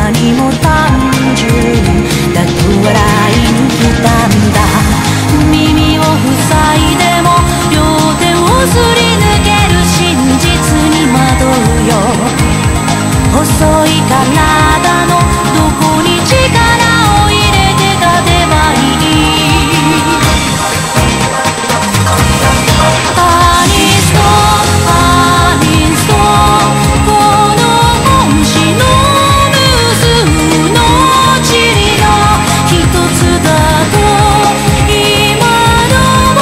何も単純だと笑いに来たんだ。耳を塞いでも両手をすり抜ける真実に惑うよ。細い体のどこに力を入れて立てばいい。アニストアニスト、この本誌の無数の塵の一つだと今の僕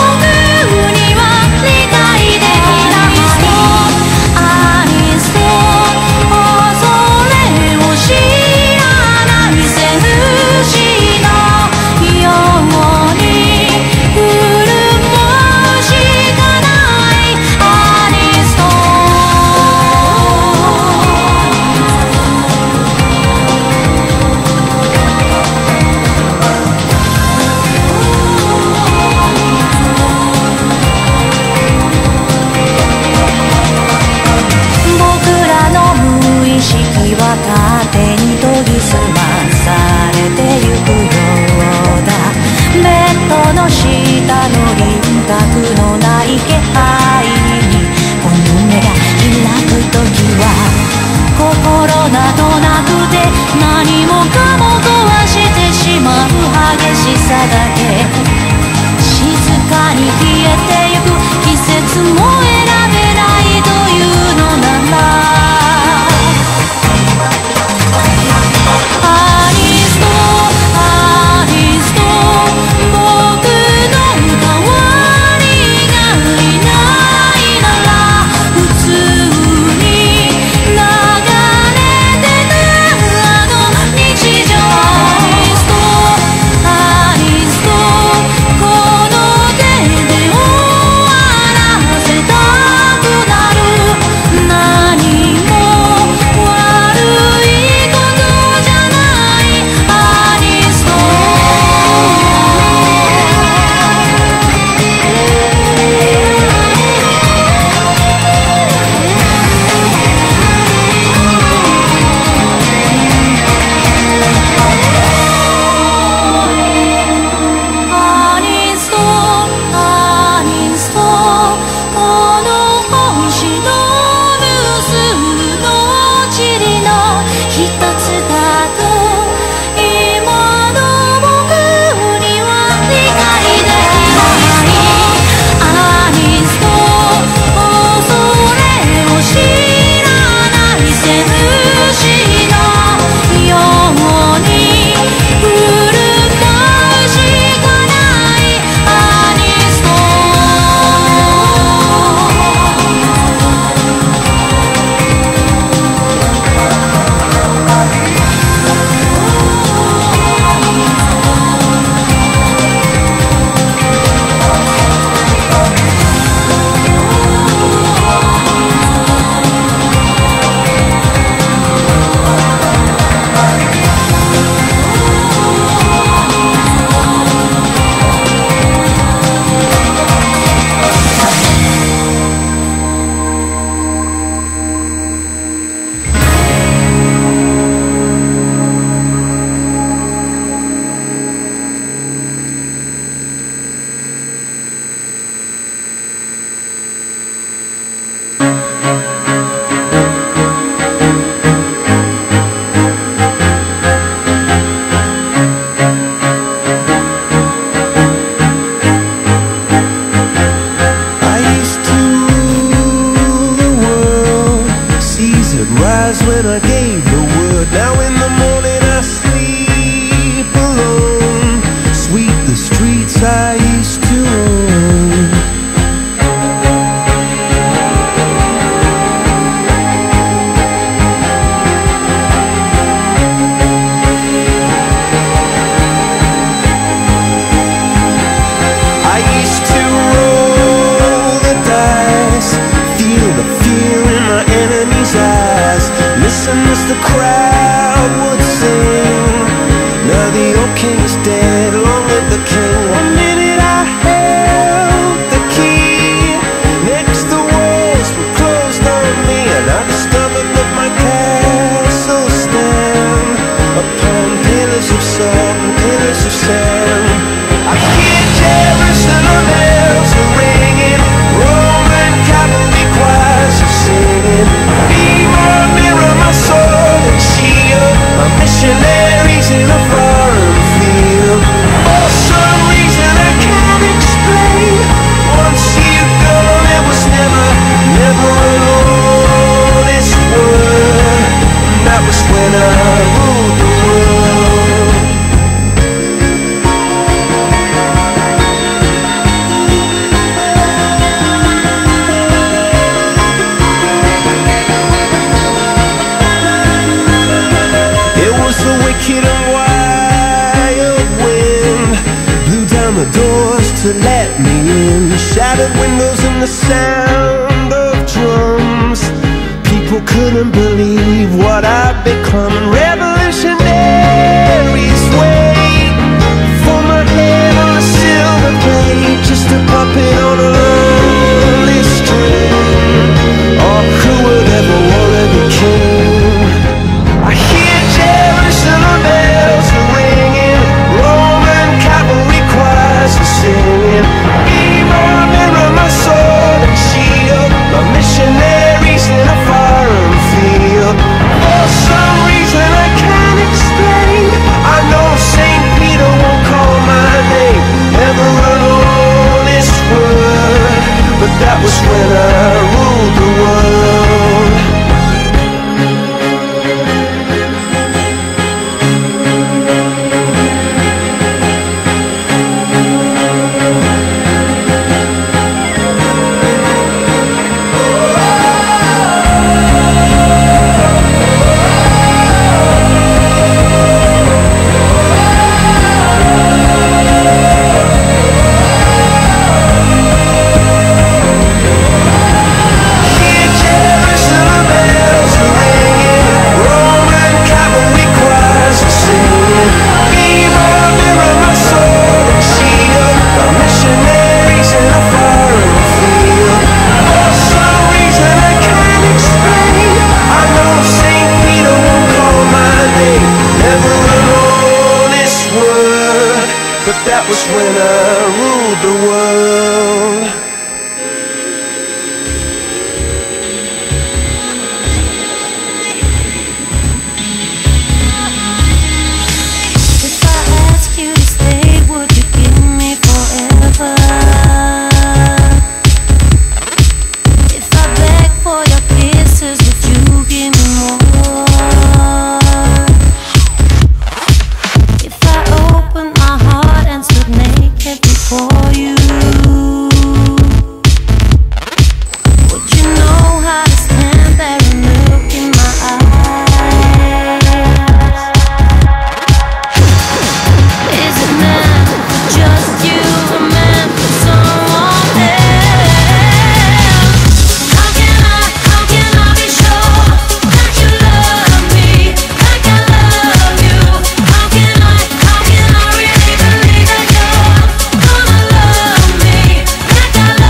には理解できない。アニスト恐れを知らない戦士のように振る舞うしかない。アニスト僕らの無意識は勝手に研ぎ澄まされてゆくようだ。ベッドの下の輪郭のない気配にこの目が開くときは心などなくて何もかも壊してしまう激しさだけ。静かに消えてゆく季節も選べないというのならアニストアニスト、僕の代わりがいないなら普通に流れてたあの日常。アニストアニスト、この手で終わらせたくなる。何も悪いことじゃない。アニストアニストアニスト、この本誌の無数の塵の一つだと今の僕には理解できない。アニスト恐れを知らない戦士のように振る舞うしかない。アニストア pillars of salt and pillars of sand. I hear Jerusalem bells are ringing, Roman cavalry choirs are singing. Be my mirror, my sword and shield, my missionaries in a foreign field. For some reason I can't explain, once you gone it was never, never an honest word. And that was when I ruled the world. It was the wicked and wild wind blew down the doors to let me in. Shattered windows and the sound of drums. People couldn't believe what I'd become. And revolutionaries wait for my head on a silver plate, just a puppet on a lonely string. Oh, who would ever wanna be king? I hear Jerusalem bells are ringing, Roman cavalry choirs are singing. Be my mirror, my sword and shield, my missionaries in a foreign field. For some reason I can't explain, I know St. Peter won't call my name, never an honest word. But that was when I ruled the world. But that was when I ruled the world.